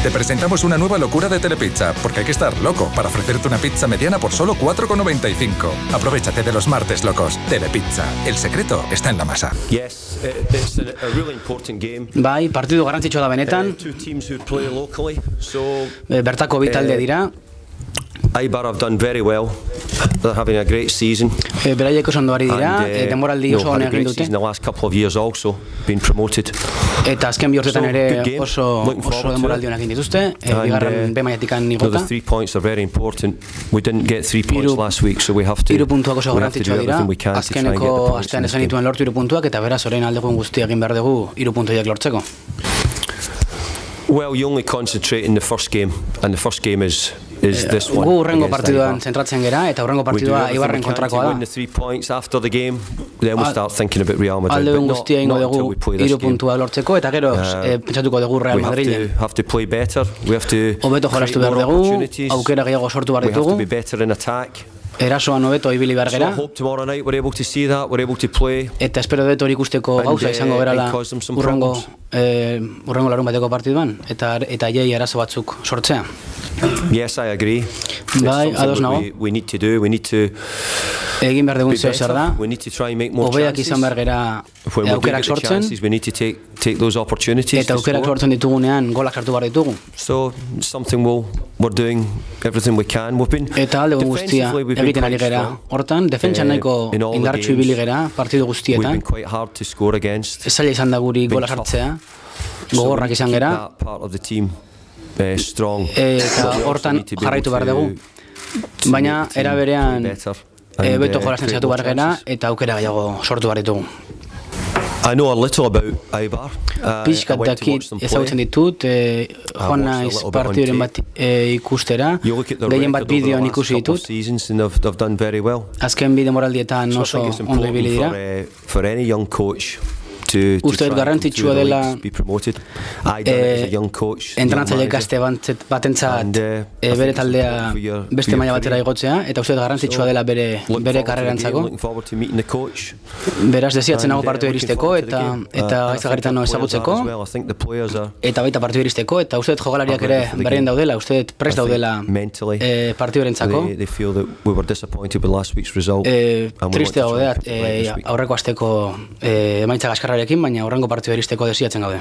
Te presentamos una nueva locura de Telepizza, porque hay que estar loco para ofrecerte una pizza mediana por solo 4,95. Aprovechate de los martes locos. Telepizza. El secreto está en la masa. Yes, it's a really important game. Bai, partidu garrantzitsua da benetan. Two teams who play locally, so Bertako bi talde dira. Eibar have done very well. They're having a great season. Beraiek oso ondo ari dira, denboraldi oso had a egin great dute. season the last couple of years also, been promoted. Eta azken bi urtetan So, ere good game. oso Looking forward to denboraldi it. onak egin dituzte, bigarren B mailatikan The igota. 3 points are very important. We didn't get 3 points last week, so we have to 3 puntuak oso do garrantzitsua dira. everything we can to try and get the Azkeneko points astean in ez this game. genituen lortu 3 puntuak, eta beraz orain aldekoen guztia egin behar dugu 3 puntuak lortzeko. Well, you only concentrate in the first game, and the first game is this one. Gu hurrengo against partiduan Eibar. zentratzen gera, eta hurrengo We do partidua everything Eibarren we can to kontrakoa win da. the 3 points after the game, then we'll start thinking about Real Madrid. Aldeun but guztia ingo not until dugu we play this 3 game. puntua lortzeko, eta gero pentsatuko dugu Real We Madrilen. have to play better. We have to Hobeto create jolastu behar more dugu, opportunities. aukera gehiago sortu behar We have to ditugu, be better in attack. erasoan hobeto ibili behar So I gera, hope tomorrow night we're able to see that. We're able to play. eta espero dut hori ikusteko And, gauza izango berala and cause them some urrengo problems. larun bateko partiduan, eta jai arazo batzuk sortzea. Yes, I agree. It's Bai, ados something nago. we need to do. We need to Egin behar dugun be zeo zer da, better. We need to try and make more hobeak chances. izan behar gera When we do aukerak get the sortzen, chances, we need to take those opportunities. eta to aukerak score. sortzen ditugunean golak sartu behar ditugu. So it's something we're doing everything we can. We've been Eta alde guztia defensively, we've been egiten ari quite gera. strong. Hortan, defentsan nahiko in all the indartsu games, ibili gera, partidu We've guztietan. been quite hard to score against. Zaila izan da guri been gola tough. sartzea, So we gogorrak need to izan keep gera, that part of the team strong. eta But we also hortan need to be able jarraitu behar dugu. to Baina, make the team era berean, play better and, beto jolasten create saiatu more behar gera, chances. eta aukera gehiago sortu behar ditugu. I know a little about Eibar. I Pixkat went to dakit watch them play. ezagutzen ditut, joan naiz little bit on partiduren bat tape. ikustera, You look at the gehien bat record over the bideoan last ikusi couple of ditut, seasons and they've done very well. azken bide moraldietan So I oso think it's ondo ibili important dira. for any young coach to Uste try dut and come garrantzitsua through the dela, leagues, be promoted. I done it as a young coach, young entrenatzaile manager. gazte batentzat And, I think bere it's taldea important for your beste maila batera career. igotzea, eta uste dut garrantzitsua dela bere Looking forward to the game, karrerantzako. looking forward to meeting the coach. Beraz desiatzen nago And, partidu looking iristeko forward to the eta game. eta I think gaizagaritano the players ezagutzeko, are as well. I think the players are eta baita partidu iristeko, eta uste dut jogalariak ere ready for the berrien game. daudela, uste dut prest I think daudela mentally partidurentzako. they feel that we were disappointed with last week's result. and we want Triste to try gaude and fix it right this week. aurreko asteko emaitza gaskarrarekin, baina aurrengo partidu iristeko desiatzen gaude.